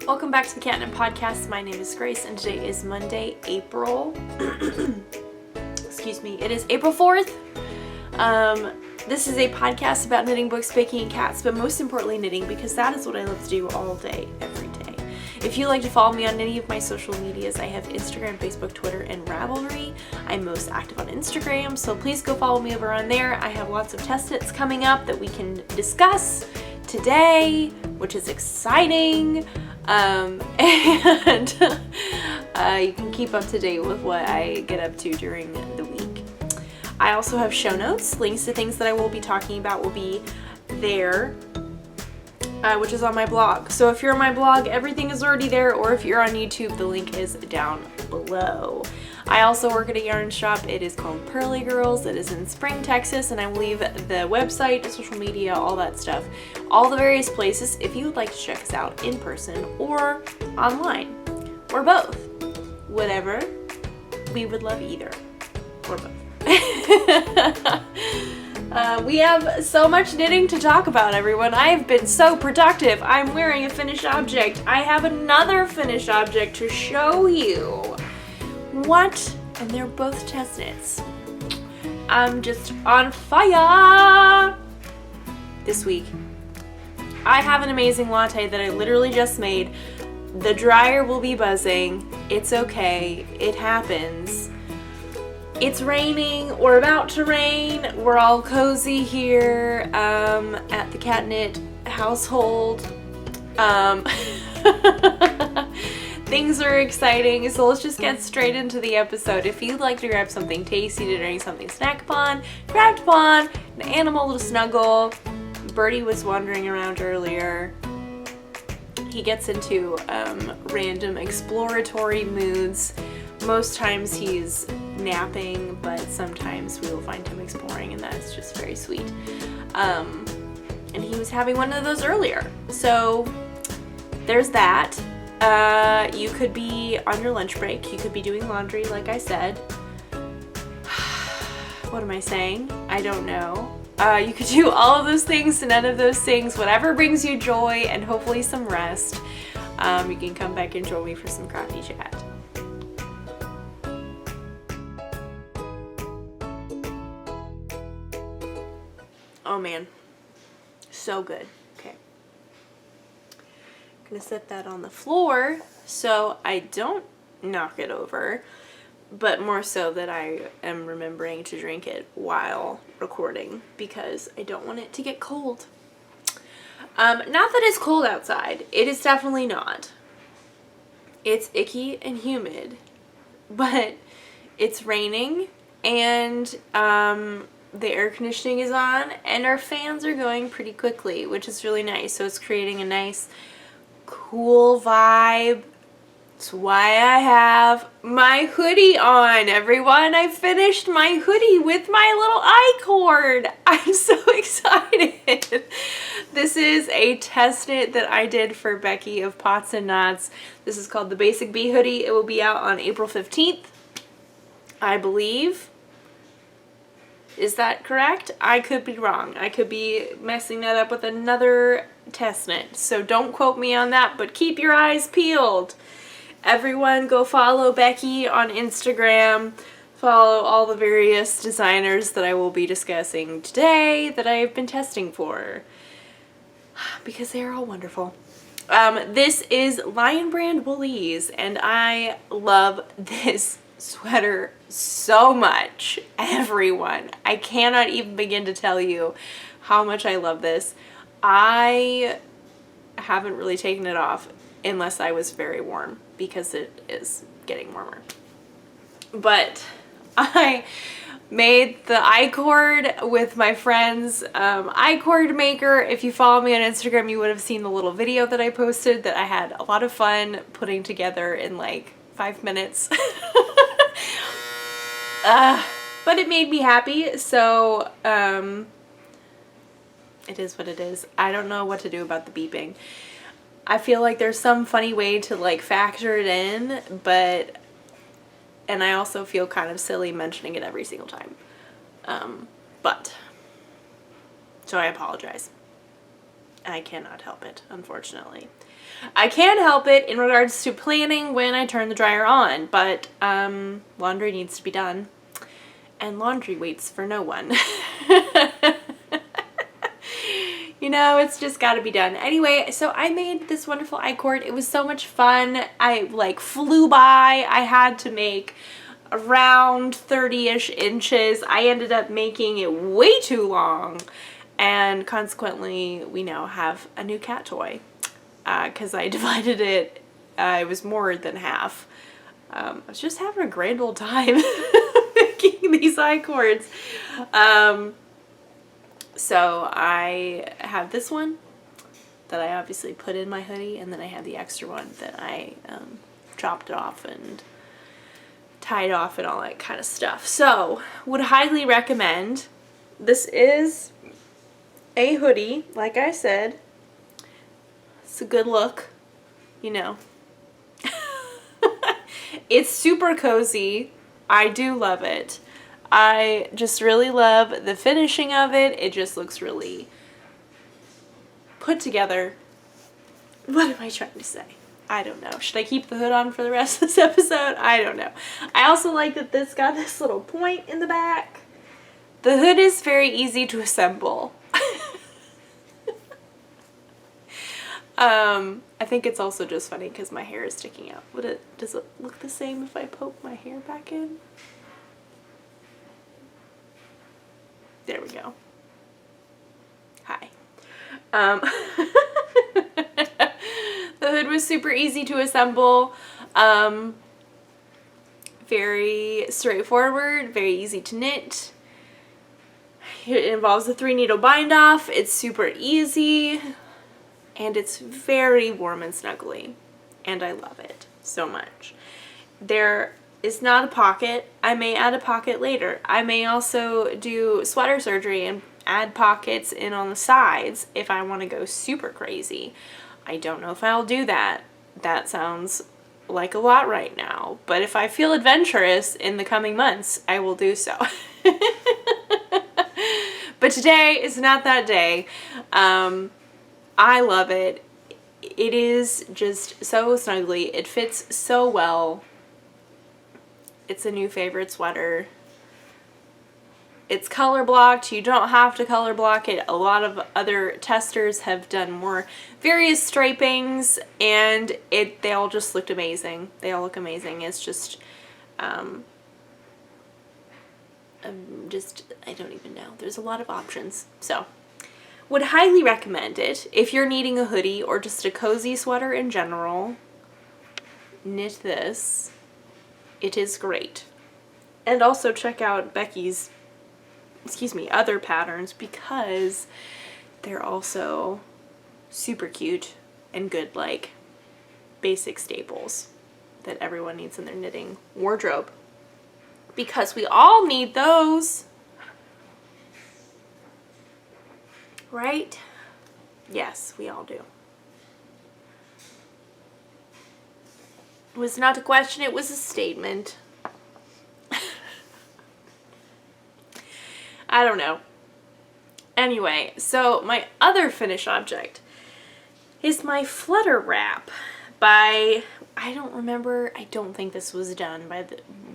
Welcome back to the Catnip Podcast. My name is Grace and today is Monday, April, excuse me, it is April 4th. This is a podcast about knitting, books, baking, and cats, but most importantly knitting because that is what I love to do all day, every day. If you'd like to follow me on any of my social medias, I have Instagram, Facebook, Twitter, and Ravelry. I'm most active on Instagram, so please go follow me over on there. I have lots of test knits coming up that we can discuss today, which is exciting. And you can keep up to date with what I get up to during the week. I also have show notes. Links to things that I will be talking about will be there, which is on my blog. So if you're on my blog, everything is already there, or if you're on YouTube, the link is down below. I also work at a yarn shop. It is called Pearly Girls. It is in Spring, Texas, and I will leave the website, social media, all that stuff, all the various places if you would like to check us out in person or online, or both. Whatever. We would love either, or both. We have so much knitting to talk about, everyone. I have been so productive. I'm wearing a finished object. I have another finished object to show you. What? And they're both test knits. I'm just on fire this week. I have an amazing latte that I literally just made. The dryer will be buzzing. It's okay. It happens. It's raining or about to rain. We're all cozy here at the Catnip household. Things are exciting, so let's just get straight into the episode. If you'd like to grab something tasty to drink, something to snack upon, grab upon, an animal to snuggle. Birdie was wandering around earlier. He gets into random exploratory moods. Most times he's napping, but sometimes we will find him exploring, and that's just very sweet. And he was having one of those earlier. So there's that. You could be on your lunch break. You could be doing laundry, like I said. What am I saying? I don't know. You could do all of those things, none of those things, whatever brings you joy and hopefully some rest. You can come back and join me for some coffee chat. Oh man, so good. Okay. I'm gonna set that on the floor so I don't knock it over, but more so that I am remembering to drink it while recording because I don't want it to get cold. Not that it's cold outside. It is definitely not. It's icky and humid, but it's raining and the air conditioning is on and our fans are going pretty quickly, which is really nice. So it's creating a nice cool vibe. That's why I have my hoodie on, everyone. I finished my hoodie with my little I-cord. I'm so excited. This is a test knit that I did for Becky of Pots and Knots. This is called the Basic Bee Hoodie. It will be out on April 15th, I believe. Is that correct? I could be wrong. I could be messing that up with another test knit. So don't quote me on that, but keep your eyes peeled. Everyone go follow Becky on Instagram. Follow all the various designers that I will be discussing today that I have been testing for. Because they are all wonderful. This is Lion Brand Woolies, and I love this sweater so much, everyone. I cannot even begin to tell you how much I love this. I haven't really taken it off unless I was very warm because it is getting warmer. But I made the I-cord with my friend's I-cord maker. If you follow me on Instagram, you would have seen the little video that I posted that I had a lot of fun putting together in like 5 minutes. But it made me happy, so it is what it is. I don't know what to do about the beeping. I feel like there's some funny way to like factor it in, and I also feel kind of silly mentioning it every single time. So I apologize. I cannot help it, unfortunately. I can't help it in regards to planning when I turn the dryer on, but laundry needs to be done. And laundry waits for no one. You know, it's just got to be done. Anyway, so I made this wonderful I-cord. It was so much fun. I like flew by. I had to make around 30-ish inches. I ended up making it way too long. And consequently, we now have a new cat toy. Because I divided it, it was more than half. I was just having a grand old time making these I-cords. So I have this one that I obviously put in my hoodie, and then I have the extra one that I chopped off and tied off and all that kind of stuff. So would highly recommend. This is a hoodie, like I said. It's a good look, you know. It's super cozy. I do love it. I just really love the finishing of it. It just looks really put together. What am I trying to say? I don't know. Should I keep the hood on for the rest of this episode? I don't know. I also like that this got this little point in the back. The hood is very easy to assemble. I think it's also just funny because my hair is sticking out. Does it look the same if I poke my hair back in? There we go. Hi. The hood was super easy to assemble. Very straightforward, very easy to knit. It involves a 3-needle bind off. It's super easy. And it's very warm and snuggly. And I love it so much. There is not a pocket. I may add a pocket later. I may also do sweater surgery and add pockets in on the sides if I want to go super crazy. I don't know if I'll do that. That sounds like a lot right now. But if I feel adventurous in the coming months, I will do so. But today is not that day. I love it. It is just so snuggly. It fits so well. It's a new favorite sweater. It's color blocked. You don't have to color block it. A lot of other testers have done more various stripings, and they all just looked amazing. They all look amazing. It's just I don't even know. There's a lot of options. So would highly recommend it if you're needing a hoodie or just a cozy sweater in general. Knit this. It is great. And also check out Becky's, other patterns, because they're also super cute and good, like basic staples that everyone needs in their knitting wardrobe. Because we all need those. Right? Yes, we all do. It was not a question, it was a statement. I don't know. Anyway, so my other finished object is my flutter wrap by, I don't remember, I don't think this was done by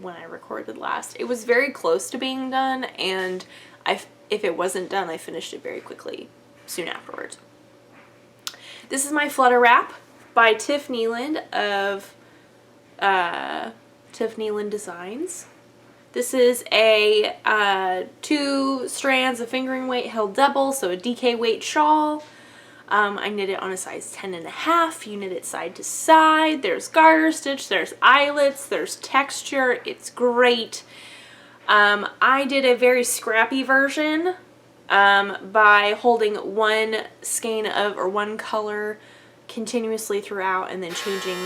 when I recorded last. It was very close to being done, and if it wasn't done, I finished it very quickly soon afterwards. This is my flutter wrap by Tiff Neeland of Tiff Neeland Designs. This is a 2 strands of fingering weight held double, so a DK weight shawl. I knit it on a size 10.5. You knit it side to side. There's garter stitch, there's eyelets, there's texture. It's great. I did a very scrappy version by holding one skein of, or one color continuously throughout and then changing,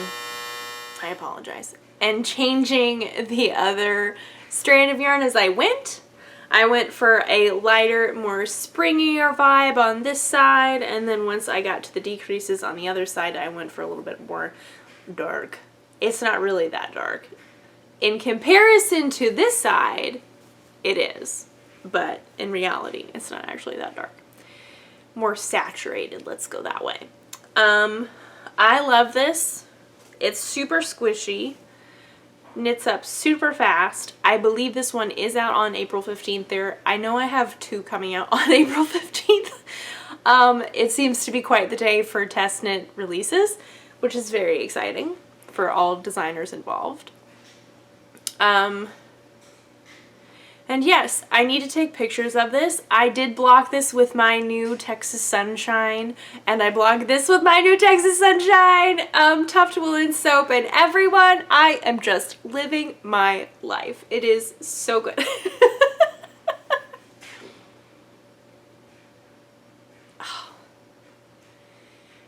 I apologize, and changing the other strand of yarn as I went. I went for a lighter, more springier vibe on this side, and then once I got to the decreases on the other side, I went for a little bit more dark. It's not really that dark. In comparison to this side, it is, but in reality, it's not actually that dark. More saturated, let's go that way. I love this. It's super squishy. Knits up super fast. I believe this one is out on April 15th. I know I have 2 coming out on April 15th. It seems to be quite the day for test knit releases, which is very exciting for all designers involved. And yes, I need to take pictures of this. I did block this with my new Texas Sunshine, and I blocked this with my new Texas Sunshine Tuft Woolen soap, and everyone, I am just living my life. It is so good. Oh.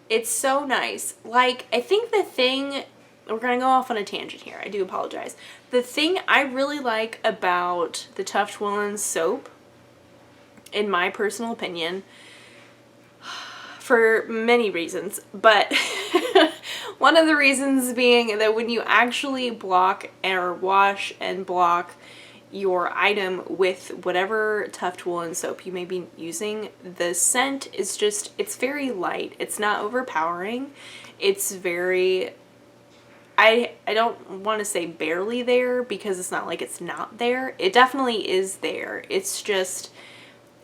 It's so nice. Like, I think the thing, we're gonna go off on a tangent here, I do apologize. The thing I really like about the Tuft Woolen soap, in my personal opinion, for many reasons, but one of the reasons being that when you actually block or wash and block your item with whatever Tuft Woolen soap you may be using, the scent is just, it's very light. It's not overpowering. It's very, I don't want to say barely there, because it's not like it's not there. It definitely is there. It's just,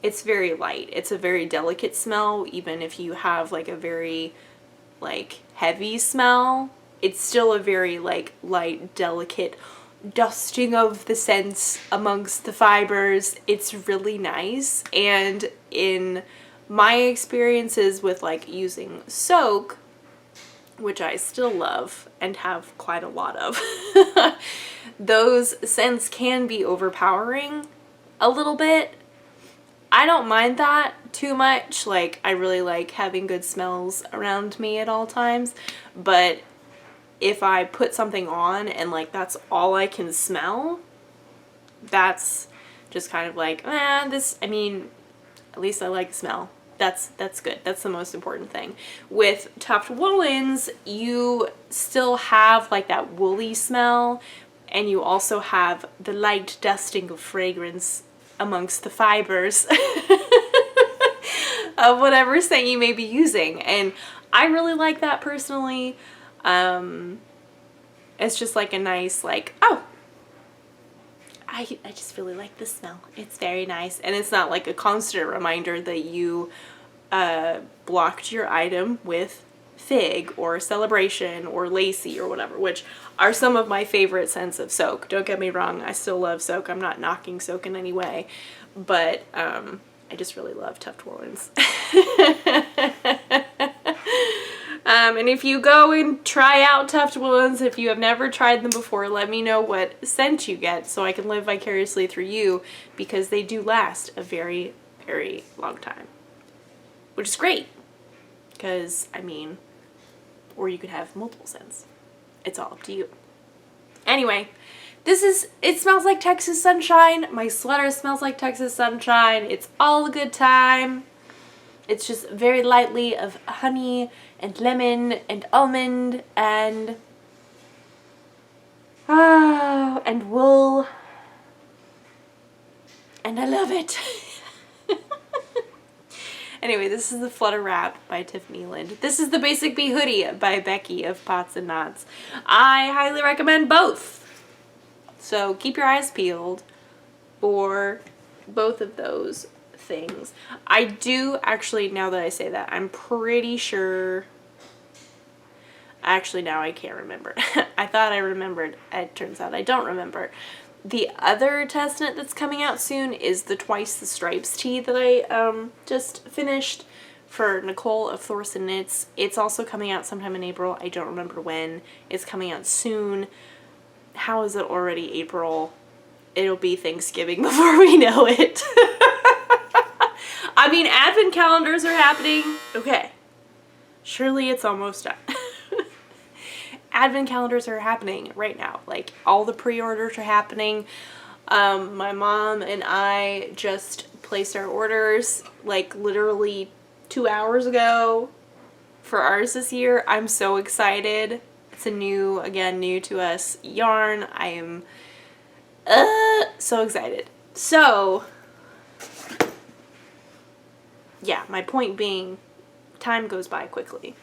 it's very light. It's a very delicate smell. Even if you have like a very like heavy smell, it's still a very like light, delicate dusting of the scents amongst the fibers. It's really nice. And in my experiences with like using soak, which I still love and have quite a lot of, those scents can be overpowering a little bit. I don't mind that too much. Like, I really like having good smells around me at all times, but if I put something on and like that's all I can smell, that's just kind of like, this, I mean, at least I like the smell. That's good. That's the most important thing. With Tuft Woolens, you still have like that woolly smell, and you also have the light dusting of fragrance amongst the fibers of whatever scent you may be using. And I really like that personally. It's just like a nice, like, oh, I just really like the smell. It's very nice. And it's not like a constant reminder that you blocked your item with Fig or Celebration or Lacy or whatever, which are some of my favorite scents of soak. Don't get me wrong, I still love soak. I'm not knocking soak in any way, but I just really love Tuft Woolens. And if you go and try out Tuft Woolens, if you have never tried them before, let me know what scent you get so I can live vicariously through you, because they do last a very, very long time. Which is great, because, I mean, or you could have multiple scents. It's all up to you. Anyway, it smells like Texas Sunshine. My sweater smells like Texas Sunshine. It's all a good time. It's just very lightly of honey and lemon and almond and wool. And I love it. Anyway, this is the Flutter Wrap by Tiffany Lind. This is the Basic Bee Hoodie by Becky of Pots and Knots. I highly recommend both. So keep your eyes peeled for both of those things. I do actually, now that I say that, I'm pretty sure, actually now I can't remember. I thought I remembered. It turns out I don't remember. The other test knit that's coming out soon is the Twice the Stripes tee that I just finished for Nicole of Thorson Knits. It's also coming out sometime in April. I don't remember when. It's coming out soon. How is it already April? It'll be Thanksgiving before we know it. I mean, advent calendars are happening. Okay. Surely it's almost done. Advent calendars are happening right now. Like, all the pre-orders are happening. My mom and I just placed our orders like literally 2 hours ago for ours this year. I'm so excited. It's a new to us yarn. I am so excited. So yeah, my point being, time goes by quickly.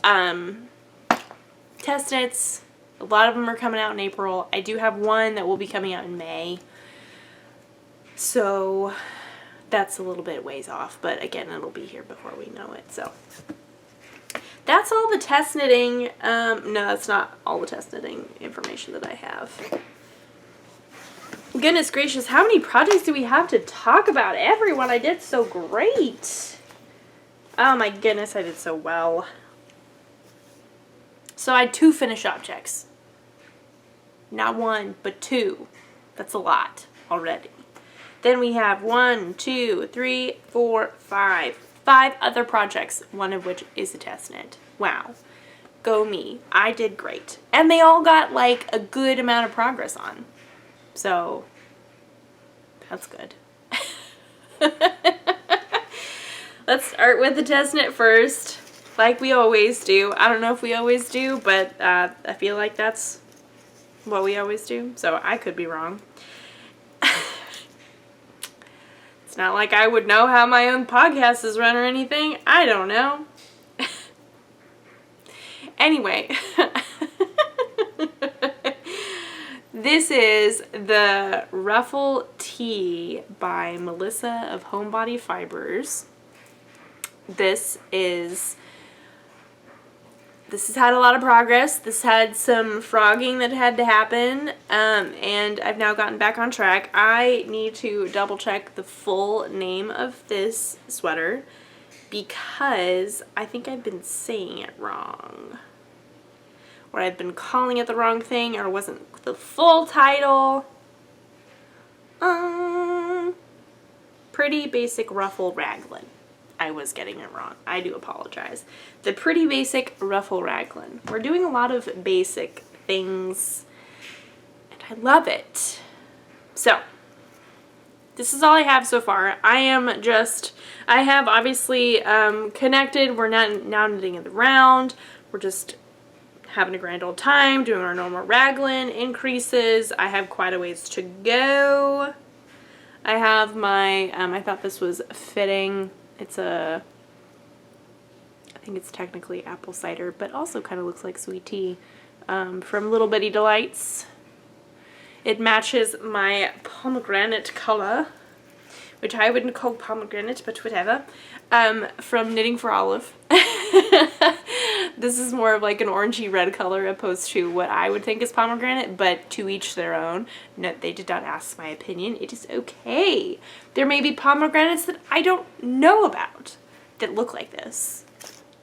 Test knits, a lot of them are coming out in April. I do have one that will be coming out in May. So that's a little bit ways off, but again, it'll be here before we know it. So that's all the test knitting. No, that's not all the test knitting information that I have. Goodness gracious, how many projects do we have to talk about? Everyone, I did so great. Oh my goodness, I did so well. So I had 2 finished objects. Not 1, but 2. That's a lot already. Then we have 1, 2, 3, 4, 5. 5 other projects, one of which is a test knit. Wow. Go me. I did great. And they all got like a good amount of progress on. So, that's good. Let's start with the test knit first, like we always do. I don't know if we always do, but I feel like that's what we always do, so I could be wrong. It's not like I would know how my own podcast is run or anything. I don't know. Anyway, this is the Ruffle Tee by Melissa of Homebody Fibers. This has had a lot of progress. This had some frogging that had to happen, and I've now gotten back on track. I need to double check the full name of this sweater because I think I've been saying it wrong. Or I've been calling it the wrong thing, or it wasn't the full title. Pretty Basic Ruffle Raglan. I was getting it wrong. I do apologize. The Pretty Basic Ruffle Raglan. We're doing a lot of basic things, and I love it. So, this is all I have so far. I have obviously connected. We're now knitting in the round. We're just having a grand old time, doing our normal raglan increases. I have quite a ways to go. I have my, I thought this was fitting. It's I think it's technically apple cider, but also kind of looks like sweet tea, from Little Bitty Delights. It matches my pomegranate color, which I wouldn't call pomegranate, but whatever, from Knitting for Olive. This is more of like an orangey red color opposed to what I would think is pomegranate, but to each their own. No, they did not ask my opinion. It is okay. There may be pomegranates that I don't know about that look like this,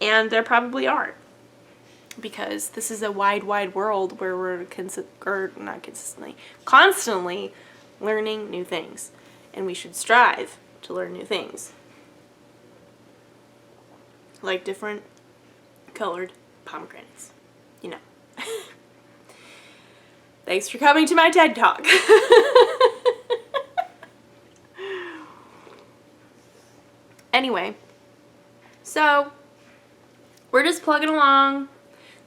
and there probably are, because this is a wide, wide world where we're constantly learning new things, and we should strive to learn new things, like different colored pomegranates, you know. Thanks for coming to my TED Talk. Anyway, so we're just plugging along.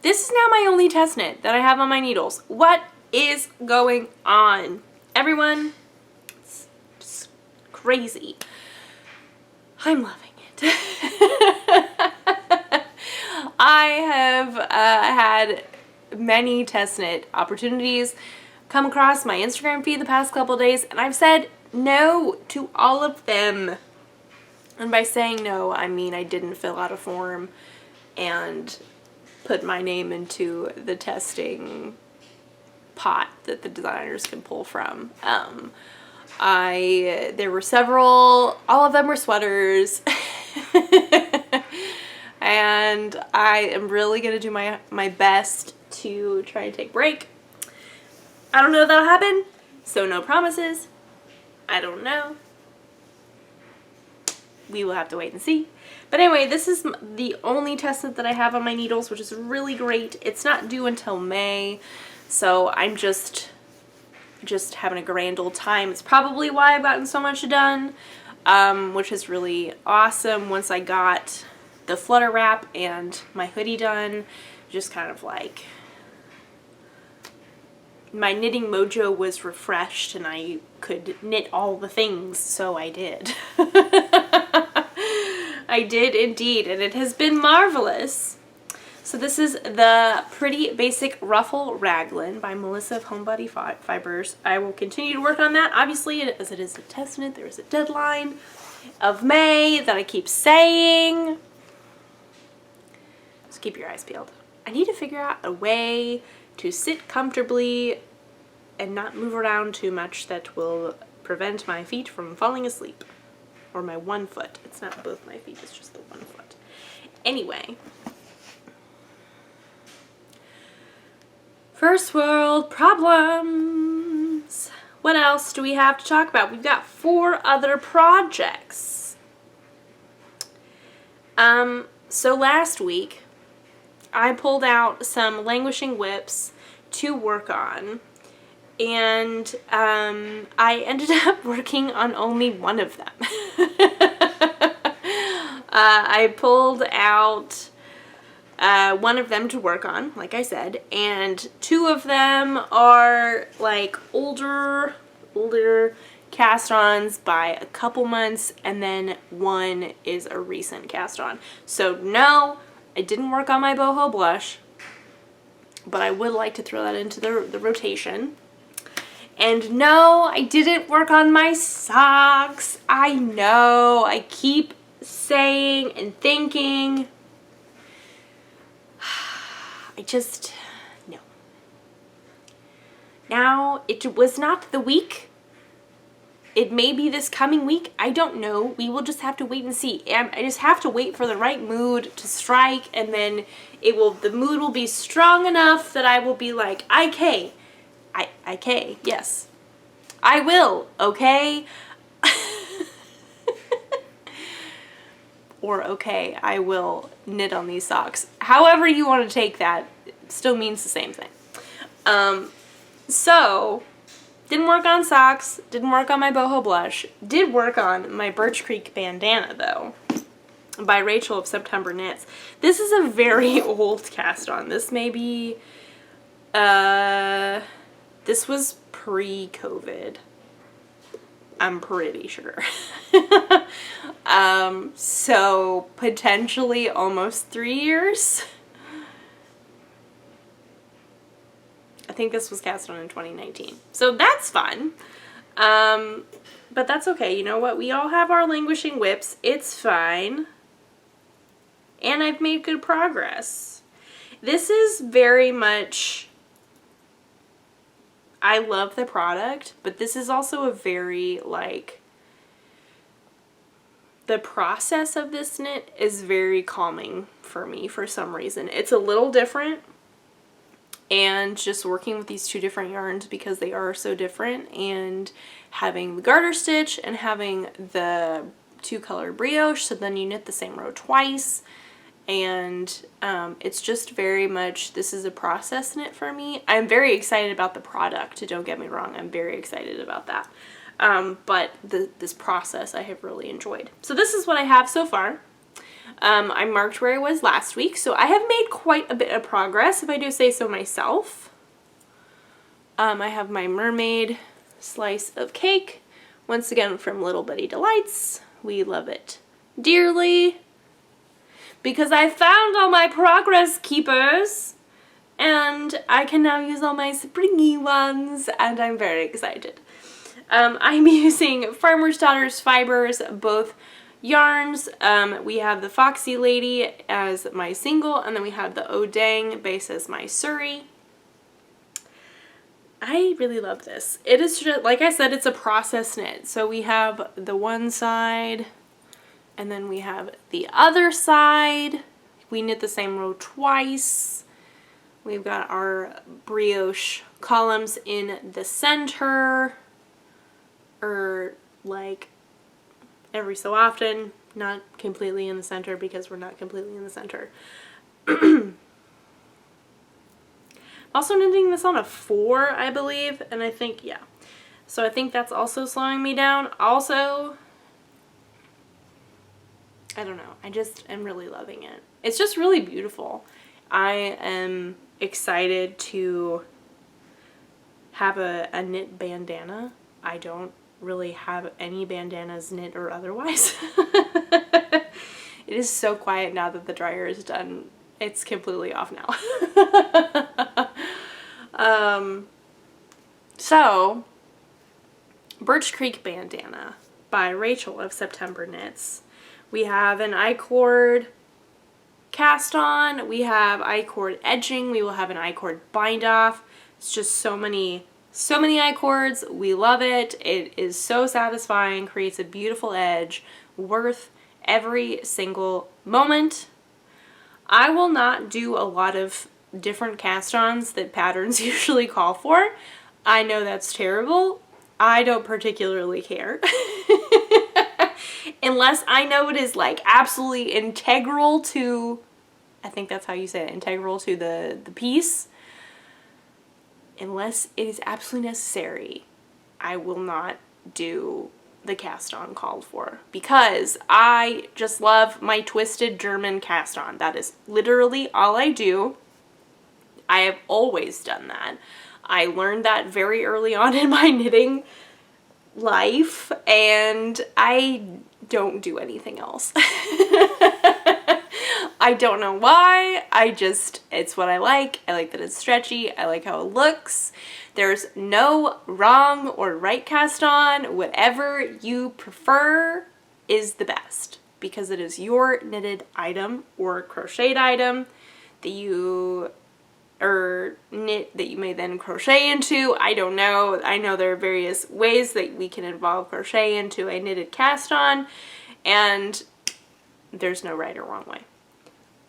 This is now my only test knit that I have on my needles. What is going on? Everyone, it's just crazy. I'm loving it. I have had many test knit opportunities come across my Instagram feed the past couple days, and I've said no to all of them. And by saying no, I mean I didn't fill out a form and put my name into the testing pot that the designers can pull from. There were several, all of them were sweaters. And I am really going to do my best to try and take a break. I don't know if that'll happen, so no promises. I don't know. We will have to wait and see. But anyway, this is the only test knit that I have on my needles, which is really great. It's not due until May, so I'm just having a grand old time. It's probably why I've gotten so much done, which is really awesome. Once I got the flutter wrap and my hoodie done, just kind of like my knitting mojo was refreshed and I could knit all the things, so I did. I did indeed, and it has been marvelous. So this is the Pretty Basic Ruffle Raglan by Melissa of Homebody Fibers. I will continue to work on that. Obviously, as it is a test knit, there is a deadline of May that I keep saying. So keep your eyes peeled. I need to figure out a way to sit comfortably and not move around too much that will prevent my feet from falling asleep. Or my one foot. It's not both my feet, it's just the one foot. Anyway. First world problems. What else do we have to talk about? We've got 4 other projects. So last week, I pulled out some languishing whips to work on, and I ended up working on only one of them. I pulled out one of them to work on, like I said, and 2 of them are like older cast-ons by a couple months, and then 1 is a recent cast-on. So no, I didn't work on my boho blush, but I would like to throw that into the rotation. And no, I didn't work on my socks. I know, I keep saying and thinking. No. Now, it was not the week. It may be this coming week. I don't know. We will just have to wait and see. I just have to wait for the right mood to strike, and then the mood will be strong enough that I will be like, yes. I will, okay? Or, okay, I will knit on these socks. However you want to take that, it still means the same thing. So, didn't work on socks, didn't work on my boho blush, did work on my Birch Creek bandana, though, by Rachel of September Knits. This is a very old cast on. This may be, this was pre-COVID. I'm pretty sure. So potentially almost 3 years. I think this was cast on in 2019. So that's fun. But that's okay. You know what? We all have our languishing whips. It's fine. And I've made good progress. This is very much... I love the product, but this is also a very, like, the process of this knit is very calming for me for some reason. It's a little different, and just working with these 2 different yarns because they are so different, and having the garter stitch and having the 2-color brioche, so then you knit the same row twice. And it's just very much, this is a process knit for me. I'm very excited about the product, don't get me wrong, I'm very excited about that. But this process I have really enjoyed. So this is what I have so far. I marked where I was last week, so I have made quite a bit of progress, if I do say so myself. I have my mermaid slice of cake, once again from Little Bitty Delights. We love it dearly. Because I found all my progress keepers, and I can now use all my springy ones, and I'm very excited. I'm using Farmer's Daughters fibers, both yarns. We have the Foxy Lady as my single, and then we have the Odang base as my Surrey. I really love this. It is just, like I said, it's a process knit. So we have the one side, and then we have the other side. We knit the same row twice. We've got our brioche columns in the center, or like every so often, not completely in the center because we're not completely in the center. Also knitting this on a 4, I believe, and I think, yeah. So I think that's also slowing me down. Also, I don't know, I just am really loving it. It's just really beautiful. I am excited to have a knit bandana. I don't really have any bandanas knit or otherwise. It is so quiet now that the dryer is done It's completely off now. So, Birch Creek Bandana by Rachel of September Knits. We have an I-cord cast on, we have I-cord edging, we will have an I-cord bind off. It's just so many I-cords. We love it. It is so satisfying, creates a beautiful edge, worth every single moment. I will not do a lot of different cast-ons that patterns usually call for. I know that's terrible. I don't particularly care. Unless I know it is like absolutely integral to, I think that's how you say it, integral to the piece. Unless it is absolutely necessary, I will not do the cast-on called for, because I just love my twisted German cast-on. That is literally all I do. I have always done that. I learned that very early on in my knitting life, and I don't do anything else. I don't know why. It's what I like. I like that it's stretchy. I like how it looks. There's no wrong or right cast on. Whatever you prefer is the best, because it is your knitted item or crocheted item that you knit that you may then crochet into. I don't know. I know there are various ways that we can involve crochet into a knitted cast on, and there's no right or wrong way.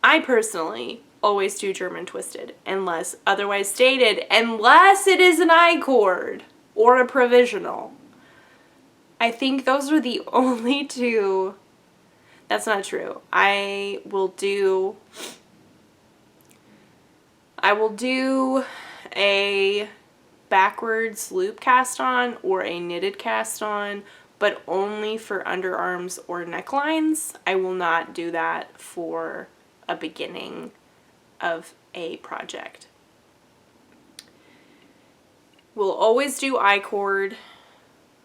I personally always do German twisted, unless otherwise stated, unless it is an I-cord or a provisional. I think those are the only two. That's not true. I will do a backwards loop cast on or a knitted cast on, but only for underarms or necklines. I will not do that for a beginning of a project. We'll always do I-cord.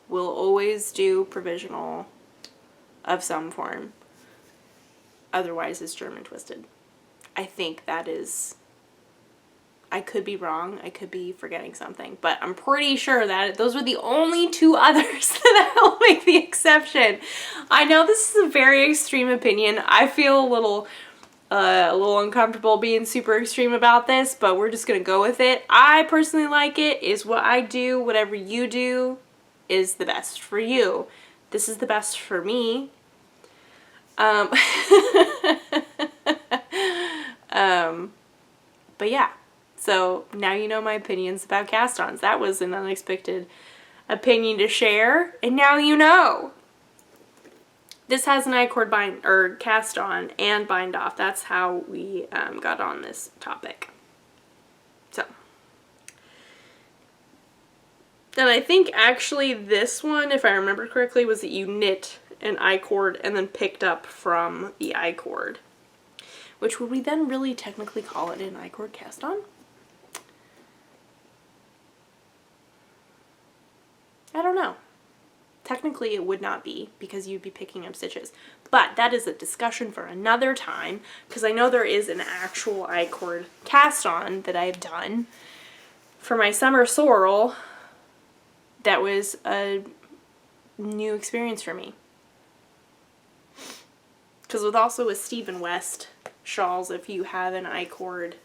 We'll always do provisional of some form. Otherwise it's German twisted. I think that is, I could be wrong, I could be forgetting something, but I'm pretty sure that those are the only two others that I will make the exception. I know this is a very extreme opinion. I feel a little uncomfortable being super extreme about this, but we're just gonna go with it. I personally like it, is what I do. Whatever you do is the best for you. This is the best for me. But yeah, so now you know my opinions about cast-ons. That was an unexpected opinion to share, and now you know. This has an I-cord bind or cast on and bind off. That's how we got on this topic. So, then I think actually this one, if I remember correctly, was that you knit an I-cord and then picked up from the I-cord. Which would we then really technically call it an I-cord cast on? I don't know. Technically it would not be, because you'd be picking up stitches. But that is a discussion for another time, because I know there is an actual I-cord cast on that I've done for my summer sorrel. That was a new experience for me. Because with Stephen West shawls, if you have an I-cord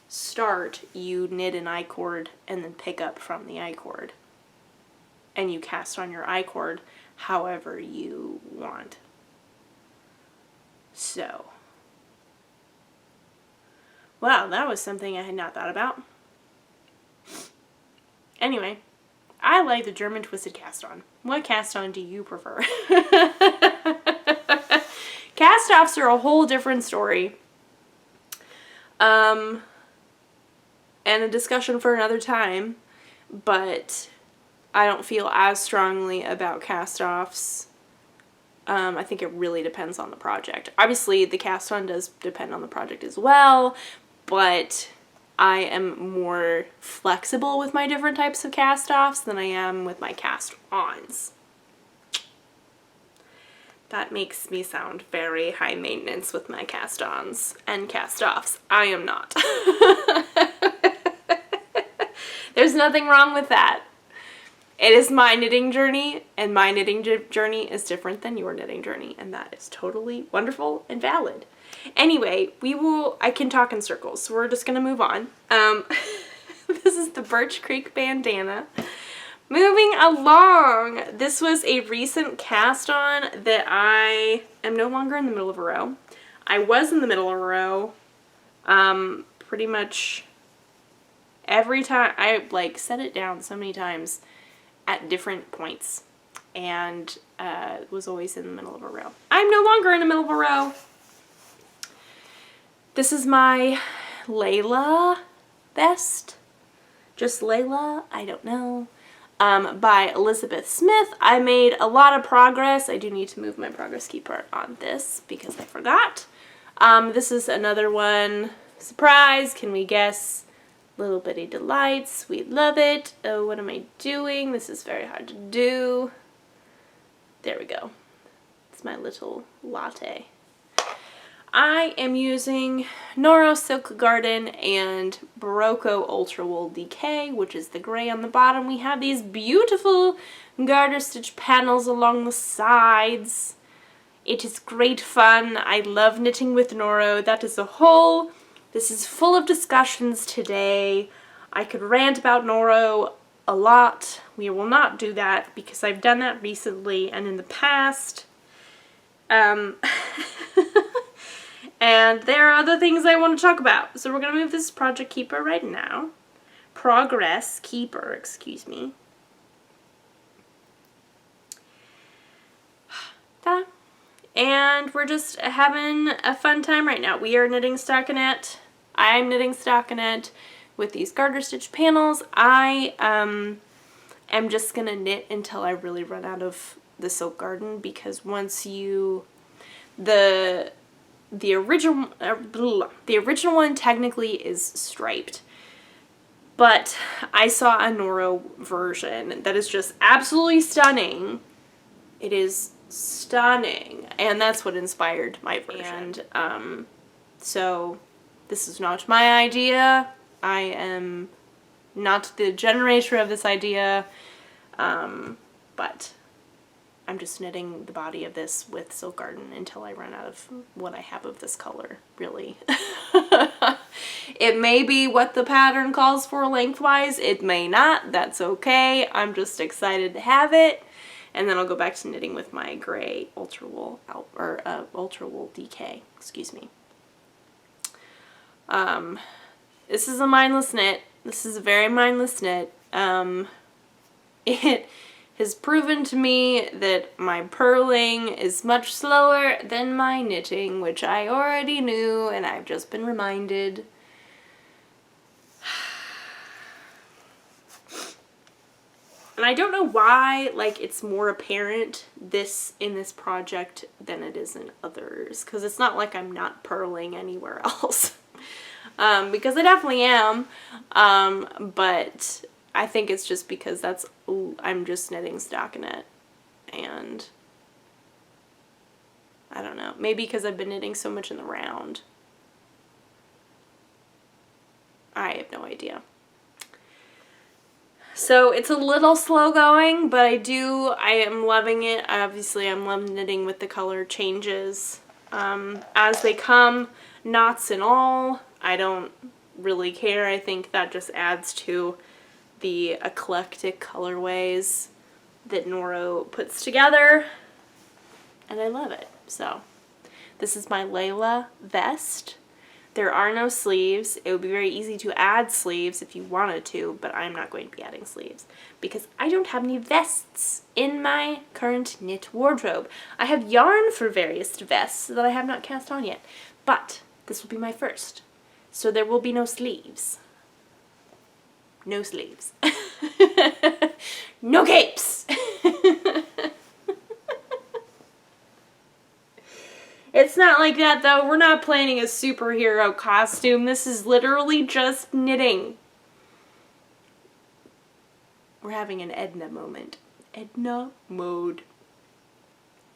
start, you knit an I-cord and then pick up from the I-cord. And you cast on your I-cord however you want. So, wow, that was something I had not thought about. Anyway, I like the German twisted cast on. What cast on do you prefer? Cast offs are a whole different story. And a discussion for another time, but I don't feel as strongly about cast-offs. I think it really depends on the project. Obviously, the cast-on does depend on the project as well, but I am more flexible with my different types of cast-offs than I am with my cast-ons. That makes me sound very high maintenance with my cast-ons and cast-offs. I am not. There's nothing wrong with that. It is my knitting journey, and my knitting journey is different than your knitting journey, and that is totally wonderful and valid. Anyway, I can talk in circles, so we're just gonna move on. This is the Birch Creek bandana. Moving along, this was a recent cast on that I am no longer in the middle of a row. I was in the middle of a row pretty much every time. I like set it down so many times at different points and was always in the middle of a row. I'm no longer in the middle of a row. This is my Layla vest. Just Layla, I don't know. By Elizabeth Smith. I made a lot of progress. I do need to move my progress keeper on this because I forgot. This is another one. Surprise, can we guess? Little Bitty Delights. We love it. Oh, what am I doing? This is very hard to do. There we go. It's my little latte. I am using Noro Silk Garden and Barocco Ultra Wool DK, which is the gray on the bottom. We have these beautiful garter stitch panels along the sides. It is great fun. I love knitting with Noro. That is a whole... This is full of discussions today. I could rant about Noro a lot. We will not do that because I've done that recently and in the past. And there are other things I want to talk about. So we're going to move this Project Keeper right now. Progress Keeper, excuse me. Ta-da. And we're just having a fun time right now. We are knitting stockinette. I'm knitting stockinette with these garter stitch panels. I am just going to knit until I really run out of the Silk Garden, because once you... The original one technically is striped, but I saw a Noro version that is just absolutely stunning. It is stunning, and that's what inspired my version. And so this is not my idea. I am not the generator of this idea, but I'm just knitting the body of this with Silk Garden until I run out of what I have of this color, really. It may be what the pattern calls for lengthwise. It may not. That's okay. I'm just excited to have it. And then I'll go back to knitting with my gray Ultra Wool, Ultra Wool DK, excuse me. This is a mindless knit. This is a very mindless knit. It has proven to me that my purling is much slower than my knitting, which I already knew, and I've just been reminded. And I don't know why, like, it's more apparent in this project than it is in others, because it's not like I'm not purling anywhere else. Because I definitely am, but I think it's just because I'm just knitting stockinette, and I don't know, maybe because I've been knitting so much in the round. I have no idea. So it's a little slow going, but I am loving it. Obviously I'm loving knitting with the color changes as they come, knots and all. I don't really care. I think that just adds to the eclectic colorways that Noro puts together, and I love it. So this is my Layla vest. There are no sleeves. It would be very easy to add sleeves if you wanted to, but I'm not going to be adding sleeves because I don't have any vests in my current knit wardrobe. I have yarn for various vests that I have not cast on yet, but this will be my first, so there will be no sleeves. No sleeves. No capes! It's not like that though. We're not planning a superhero costume. This is literally just knitting. We're having an Edna moment. Edna mode.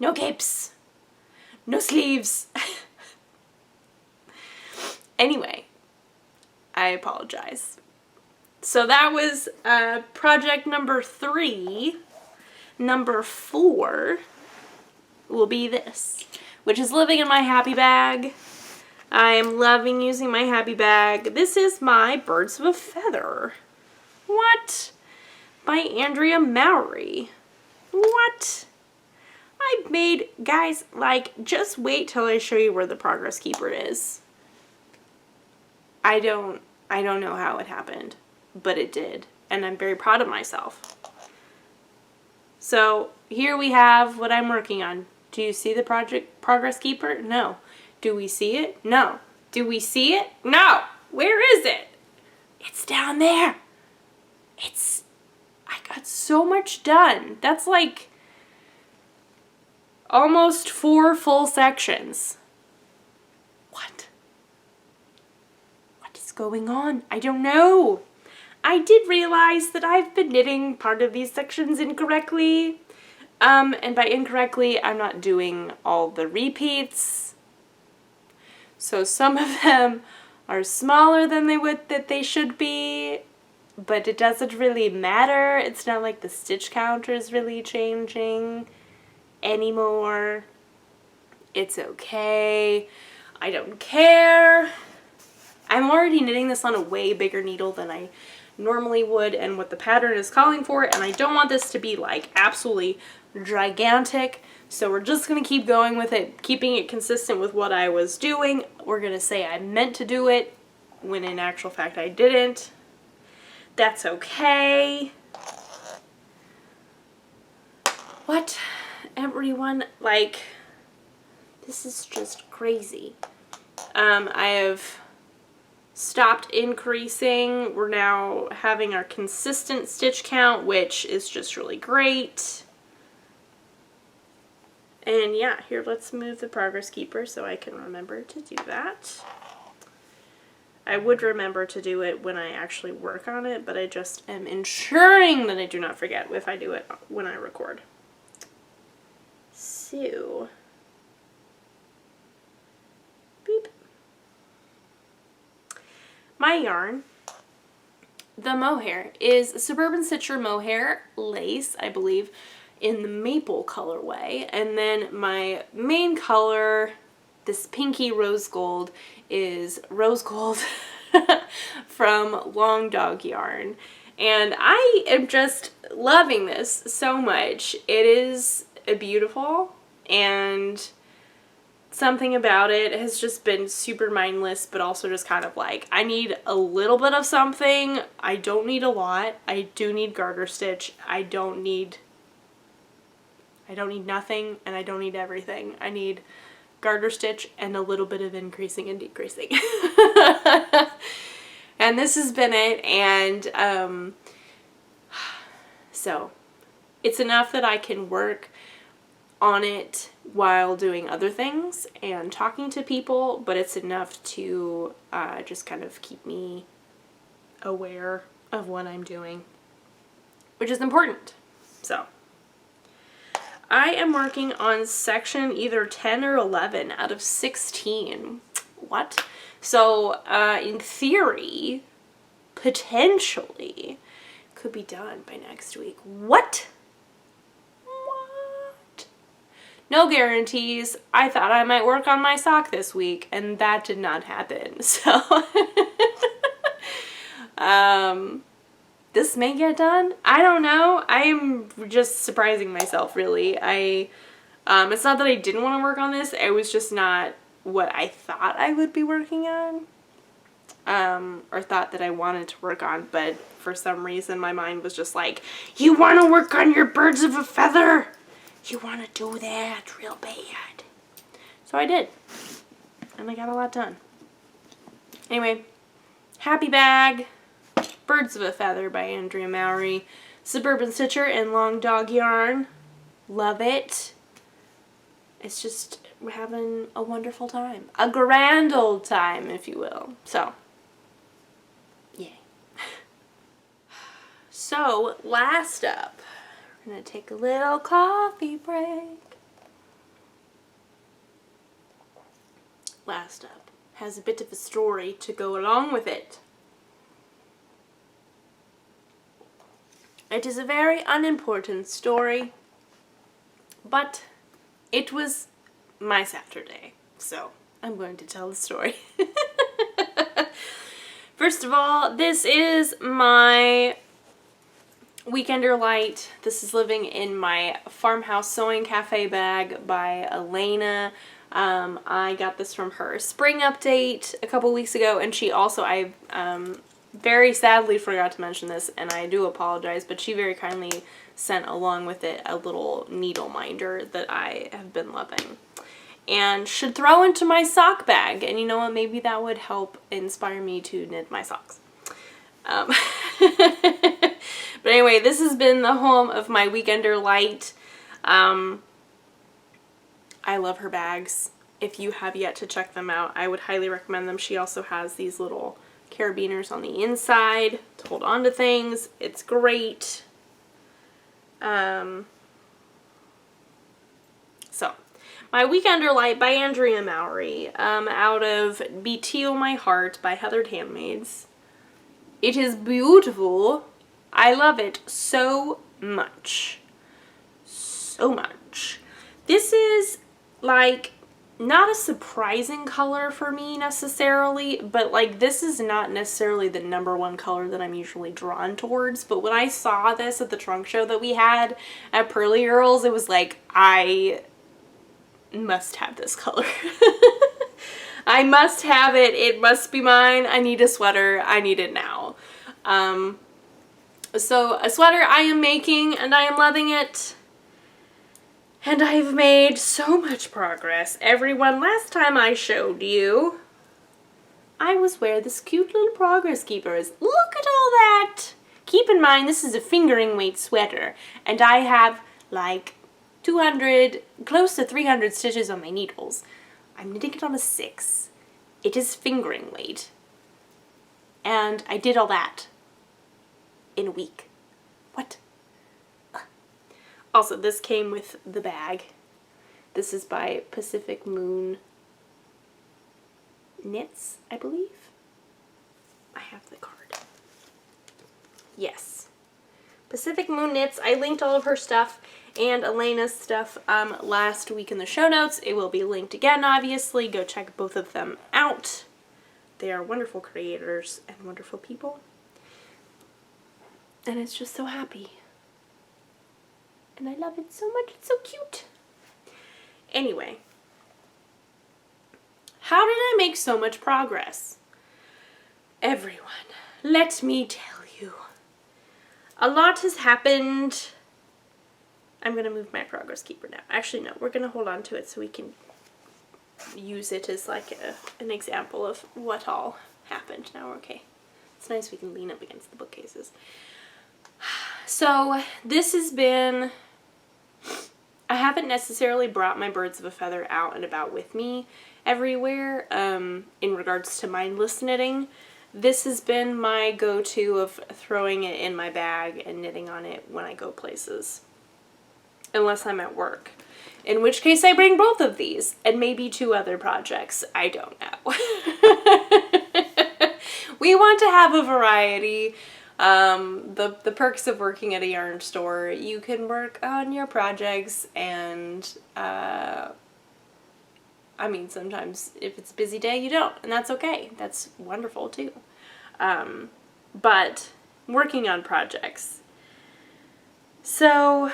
No capes. No sleeves. Anyway, I apologize. So that was project number 3. Number 4 will be this, which is living in my happy bag. I am loving using my happy bag. This is my Birds of a Feather. What? By Andrea Mowry. What? I've made, guys, like, just wait till I show you where the Progress Keeper is. I don't know how it happened, but it did, and I'm very proud of myself. So here we have what I'm working on. Do you see the Progress Keeper? No. Do we see it? No. Do we see it? No. Where is it? It's down there. I got so much done. That's like almost 4 full sections. What? What is going on? I don't know. I did realize that I've been knitting part of these sections incorrectly. And by incorrectly, I'm not doing all the repeats. So some of them are smaller than they should be, but it doesn't really matter. It's not like the stitch count is really changing anymore. It's okay. I don't care. I'm already knitting this on a way bigger needle than I normally would and what the pattern is calling for, and I don't want this to be like absolutely gigantic, so we're just gonna keep going with it, keeping it consistent with what I was doing. We're gonna say I meant to do it when in actual fact I didn't. That's okay. What? Everyone, like, this is just crazy. I have stopped increasing. We're now having our consistent stitch count, which is just really great. And yeah, here, let's move the Progress Keeper so I can remember to do that. I would remember to do it when I actually work on it, but I just am ensuring that I do not forget if I do it when I record. So, beep. My yarn, the mohair, is Suburban Stitcher mohair lace, I believe, in the maple colorway. And then my main color, this pinky rose gold, is rose gold from Long Dog Yarn. And I am just loving this so much. It is beautiful, and something about it has just been super mindless, but also just kind of like, I need a little bit of something. I don't need a lot. I do need garter stitch. I don't need nothing, and I don't need everything. I need garter stitch and a little bit of increasing and decreasing. And this has been it, and so it's enough that I can work on it while doing other things and talking to people, but it's enough to just kind of keep me aware of what I'm doing, which is important. So I am working on section either 10 or 11 out of 16. What? So in theory, potentially, could be done by next week. What? No guarantees. I thought I might work on my sock this week, and that did not happen. So, this may get done. I don't know. I am just surprising myself, really. It's not that I didn't want to work on this. It was just not what I thought I would be working on, or thought that I wanted to work on. But for some reason, my mind was just like, you want to work on your Birds of a Feather? You want to do that real bad. So I did. And I got a lot done. Anyway, happy bag. Birds of a Feather by Andrea Mowry. Suburban Stitcher and Long Dog Yarn. Love it. It's just, we're having a wonderful time. A grand old time, if you will. So, yay. So, last up. I'm gonna take a little coffee break. last up has a bit of a story to go along with it. It is a very unimportant story, but it was my Saturday, so I'm going to tell the story. First of all, this is my Weekender Light. This is living in my Farmhouse Sewing Cafe bag by Elena. I got this from her spring update a couple weeks ago, and she also, I very sadly forgot to mention this, and I do apologize, but she very kindly sent along with it a little needle minder that I have been loving and should throw into my sock bag. And you know what, maybe that would help inspire me to knit my socks. But anyway, this has been the home of my Weekender Light. I love her bags. If you have yet to check them out, I would highly recommend them. She also has these little carabiners on the inside to hold on to things. It's great. So, my Weekender Light by Andrea Mowry, out of Be Teal My Heart by Heathered Handmaids. It is beautiful. I love it so much. So much. This is like not a surprising color for me necessarily, but like this is not necessarily the #1 color that I'm usually drawn towards. But when I saw this at the trunk show that we had at Pearly Girls, it was like, I must have this color. I must have it. It must be mine. I need a sweater. I need it now. So a sweater I am making, and I am loving it. And I've made so much progress. Everyone, last time I showed you, I was wearing this cute little progress keepers. Look at all that! Keep in mind, this is a fingering weight sweater, and I have like 200, close to 300 stitches on my needles. I'm knitting it on a 6. It is fingering weight. And I did all that in a week. What? Also, this came with the bag. This is by Pacific Moon Knits, I believe. I have the card. Yes. Pacific Moon Knits. I linked all of her stuff and Elena's stuff last week in the show notes. It will be linked again, obviously. Go check both of them out. They are wonderful creators and wonderful people. And it's just so happy. And I love it so much. It's so cute. Anyway. How did I make so much progress? Everyone, let me tell you. A lot has happened. I'm going to move my progress keeper now. Actually, no. We're going to hold on to it so we can use it as like an example of what all happened. Now we're okay. It's nice we can lean up against the bookcases. So this has been, I haven't necessarily brought my birds of a feather out and about with me everywhere in regards to mindless knitting. This has been my go-to of throwing it in my bag and knitting on it when I go places. Unless I'm at work. In which case I bring both of these and maybe 2 other projects. I don't know. We want to have a variety. The perks of working at a yarn store, you can work on your projects and, I mean, sometimes if it's a busy day, you don't, and that's okay. That's wonderful too. But working on projects. So,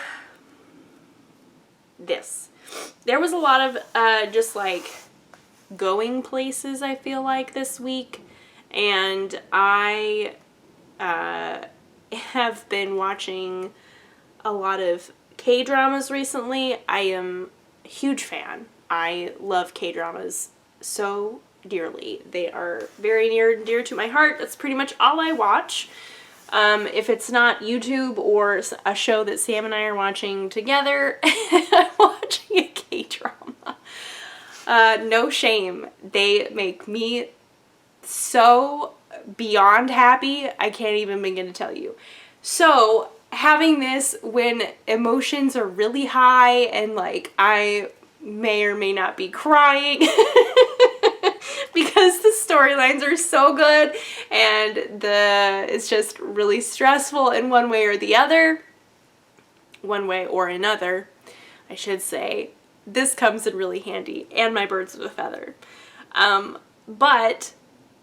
there was a lot of, just like going places, I feel like, this week, and I have been watching a lot of K-dramas recently. I am a huge fan. I love K-dramas so dearly. They are very near and dear to my heart. That's pretty much all I watch. If it's not YouTube or a show that Sam and I are watching together, I'm watching a K-drama. No shame. They make me so beyond happy, I can't even begin to tell you. So, having this when emotions are really high and like I may or may not be crying because the storylines are so good and it's just really stressful in one way or the other. One way or another, I should say. This comes in really handy, and my birds of a feather. But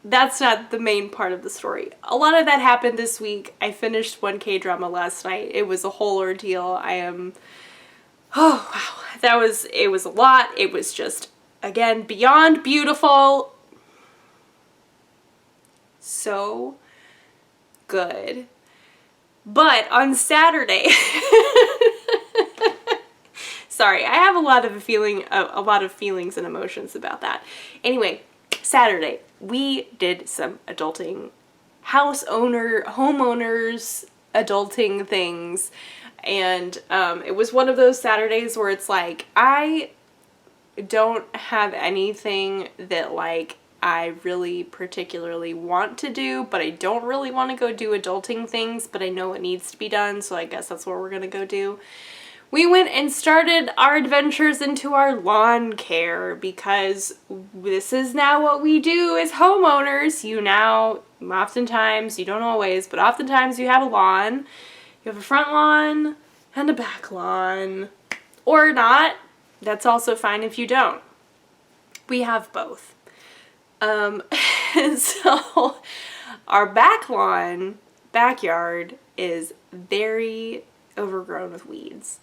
that's not the main part of the story. A lot of that happened this week. I finished one K-drama last night. It was a whole ordeal. Oh wow, it was a lot. It was just, again, beyond beautiful. So good. But on Saturday, sorry, I have a lot of feelings and emotions about that. Anyway, Saturday, we did some adulting, homeowners adulting things. And it was one of those Saturdays where it's like, I don't have anything that like I really particularly want to do, but I don't really want to go do adulting things, but I know it needs to be done, so I guess that's what we're gonna go do. We went and started our adventures into our lawn care, because this is now what we do as homeowners. Oftentimes, you don't always, but oftentimes you have a lawn. You have a front lawn and a back lawn. Or not. That's also fine if you don't. We have both. And so our backyard is very overgrown with weeds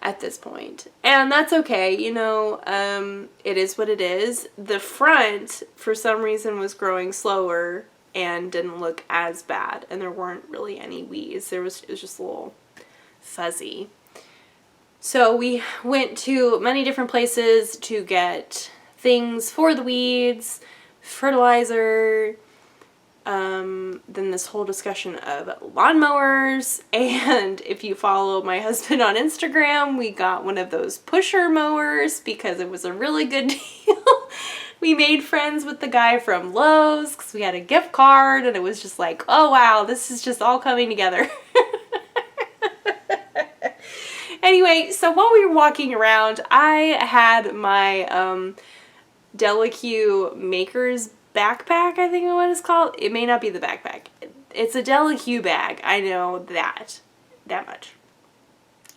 at this point. And that's okay, it is what it is. The front, for some reason, was growing slower and didn't look as bad, and there weren't really any weeds. It was just a little fuzzy. So we went to many different places to get things for the weeds, fertilizer, then this whole discussion of lawnmowers, and if you follow my husband on Instagram, we got one of those pusher mowers because it was a really good deal. We made friends with the guy from Lowe's because we had a gift card, and it was just like, oh wow, this is just all coming together. Anyway, so while we were walking around, I had my Delaque Maker's backpack, I think is what it's called. It may not be the backpack. It's a Delaque bag. I know that much.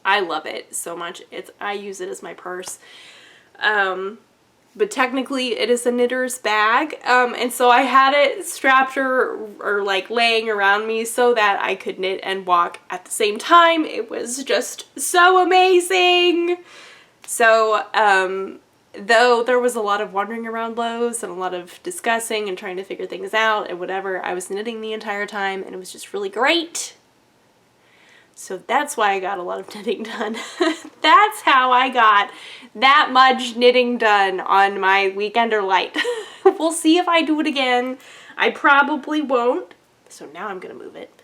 I love it so much. I use it as my purse. But technically it is a knitter's bag. And so I had it strapped or like laying around me so that I could knit and walk at the same time. It was just so amazing. So, though there was a lot of wandering around Lowe's and a lot of discussing and trying to figure things out and whatever, I was knitting the entire time, and it was just really great. So that's why I got a lot of knitting done. That's how I got that much knitting done on my weekender light. We'll see if I do it again. I probably won't. So now I'm gonna move it.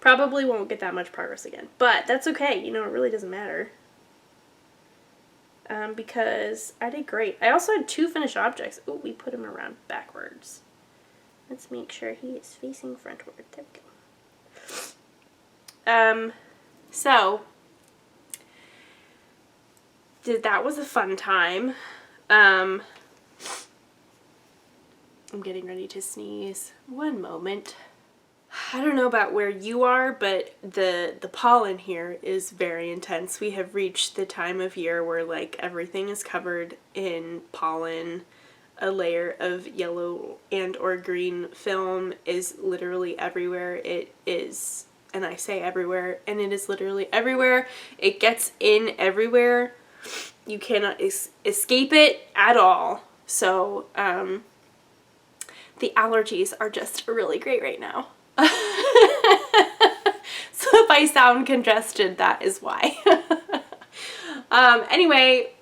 Probably won't get that much progress again, but that's okay. It really doesn't matter. Because I did great. I also had 2 finished objects. Oh, we put him around backwards. Let's make sure he is facing frontward. There we go. So that was a fun time. I'm getting ready to sneeze. One moment. I don't know about where you are, but the pollen here is very intense. We have reached the time of year where like everything is covered in pollen. A layer of yellow and or green film is literally everywhere. It is, and I say everywhere, and it is literally everywhere. It gets in everywhere. You cannot escape it at all. So the allergies are just really great right now. So if I sound congested, that is why. Anyway,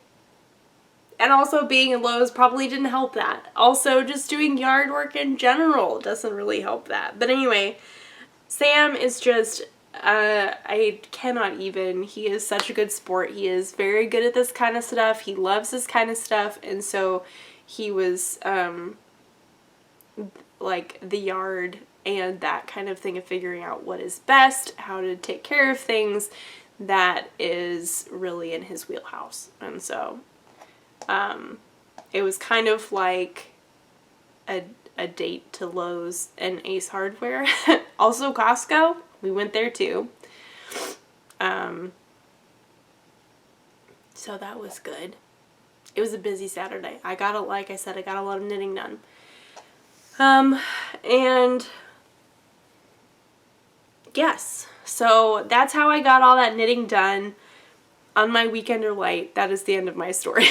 and also being in Lowe's probably didn't help that. Also, just doing yard work in general doesn't really help that. But anyway, Sam is just, I cannot even. He is such a good sport. He is very good at this kind of stuff. He loves this kind of stuff. And so he was, like the yard and that kind of thing of figuring out what is best, how to take care of things, that is really in his wheelhouse. And so It was kind of like a date to Lowe's and Ace Hardware. Also Costco. We went there too. So that was good. It was a busy Saturday. Like I said, I got a lot of knitting done. And yes, so that's how I got all that knitting done on my weekend or light. That is the end of my story.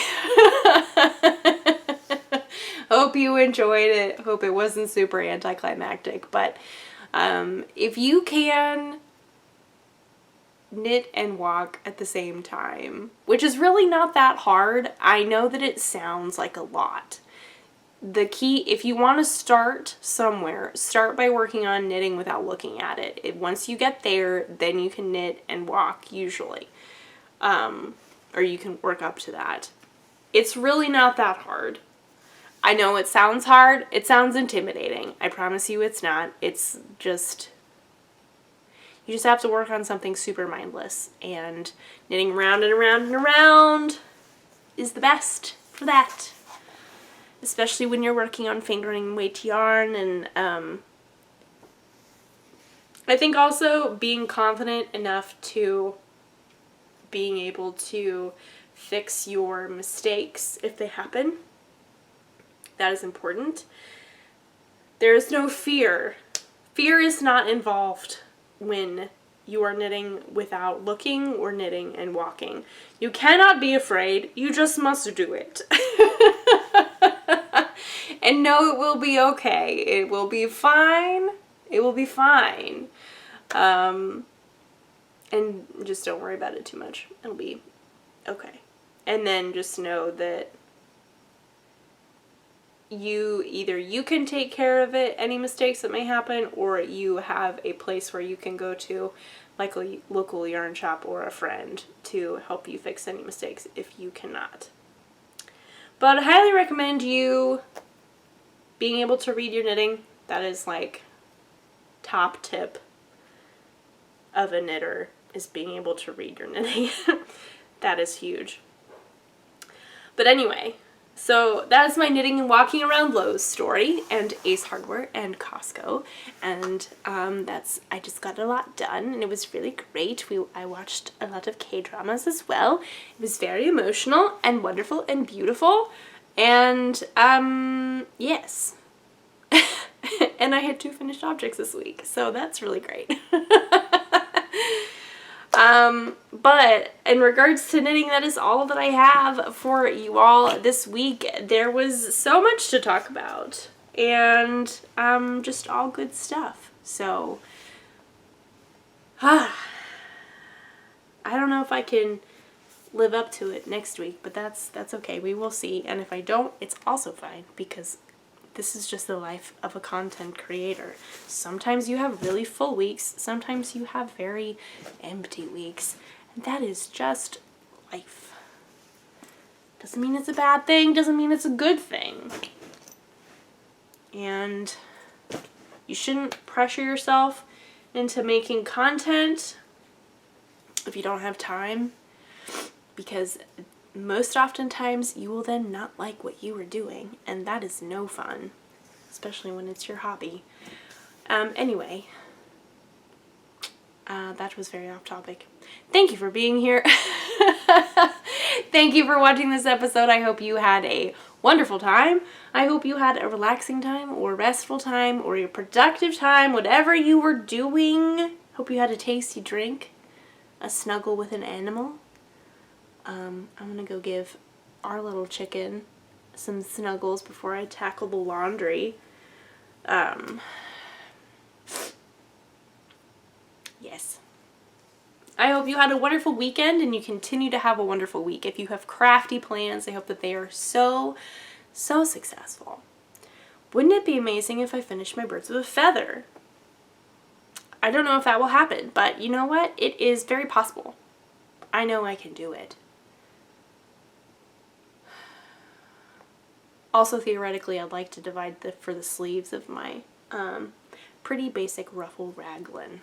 Hope you enjoyed it. Hope it wasn't super anticlimactic, but if you can knit and walk at the same time, which is really not that hard. I know that it sounds like a lot. The key, if you want to start somewhere, start by working on knitting without looking at it. Once you get there, then you can knit and walk, usually. Or you can work up to that. It's really not that hard. I know it sounds hard. It sounds intimidating. I promise you it's not. It's just... You just have to work on something super mindless, and knitting around and around and around is the best for that. Especially when you're working on fingering weight yarn, and I think also being confident enough to being able to fix your mistakes if they happen. That is important. There is no fear. Fear is not involved when you are knitting without looking or knitting and walking. You cannot be afraid. You just must do it. And know it will be okay. It will be fine. It will be fine. And just don't worry about it too much. It'll be okay. And then just know that you can take care of it, any mistakes that may happen, or you have a place where you can go to, like a local yarn shop or a friend, to help you fix any mistakes if you cannot. But I highly recommend you being able to read your knitting. That is like top tip of a knitter, is being able to read your knitting. That is huge. But anyway, so that is my knitting and walking around Lowe's story, and Ace Hardware and Costco, and I just got a lot done, and it was really great. I watched a lot of K-dramas as well. It was very emotional and wonderful and beautiful, and yes. And I had 2 finished objects this week, so that's really great. But in regards to knitting, that is all that I have for you all this week. There was so much to talk about, and just all good stuff. So, I don't know if I can live up to it next week, but that's okay. We will see. And if I don't, it's also fine, because this is just the life of a content creator. Sometimes you have really full weeks, sometimes you have very empty weeks, and that is just life. Doesn't mean it's a bad thing, doesn't mean it's a good thing. And you shouldn't pressure yourself into making content if you don't have time, because most oftentimes you will then not like what you are doing, and that is no fun, especially when it's your hobby. Anyway, that was very off topic. Thank you for being here. Thank you for watching this episode. I hope you had a wonderful time. I hope you had a relaxing time, or restful time, or a productive time, whatever you were doing. Hope you had a tasty drink, a snuggle with an animal. I'm gonna go give our little chicken some snuggles before I tackle the laundry. Yes. I hope you had a wonderful weekend, and you continue to have a wonderful week. If you have crafty plans, I hope that they are so successful. Wouldn't it be amazing if I finished my birds with a feather? I don't know if that will happen, but you know what? It is very possible. I know I can do it. Also, theoretically, I'd like to divide for the sleeves of my pretty basic ruffle raglan.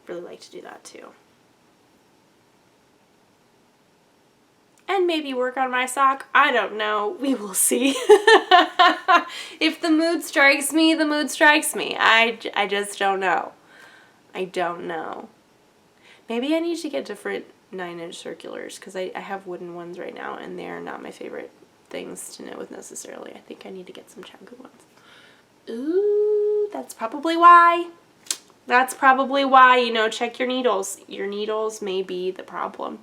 Really like to do that too. and maybe work on my sock. I don't know. We will see. If the mood strikes me, the mood strikes me. I just don't know. I don't know. Maybe I need to get different 9-inch circulars because I have wooden ones right now and they're not my favorite things to knit with necessarily. I think I need to get some Chagu ones. Ooh, that's probably why. That's probably why, you know, check your needles. Your needles may be the problem.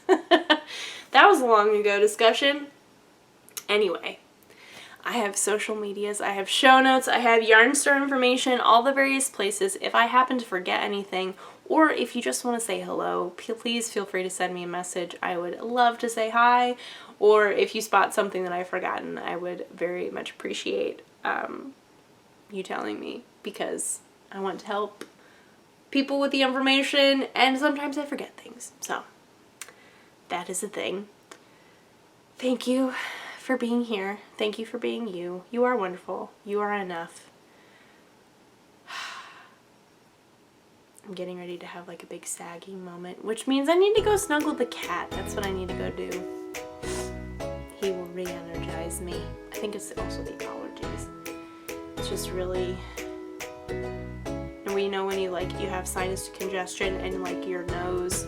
That was a long ago discussion. Anyway, I have social medias, I have show notes, I have yarn store information, all the various places. If I happen to forget anything, or if you just want to say hello, please feel free to send me a message. I would love to say hi. Or if you spot something that I've forgotten, I would very much appreciate you telling me, because I want to help people with the information, and sometimes I forget things. So that is a thing. Thank you for being here. Thank you for being you. You are wonderful. You are enough. I'm getting ready to have like a big sagging moment, which means I need to go snuggle the cat. That's what I need to go do. He will re-energize me. I think it's also the allergies. It's just really... And we know when you have sinus congestion and like your nose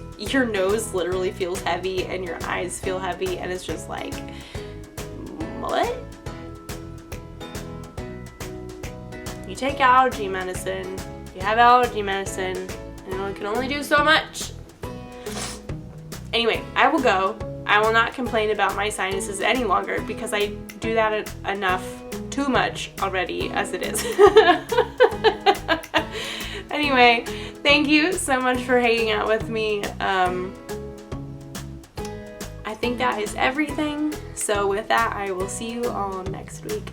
literally feels heavy and your eyes feel heavy, and it's just like, what? You take allergy medicine, you have allergy medicine, and it can only do so much. Anyway, I will go. I will not complain about my sinuses any longer because I do that enough, too much already as it is. Anyway, thank you so much for hanging out with me. I think that is everything. So with that, I will see you all next week.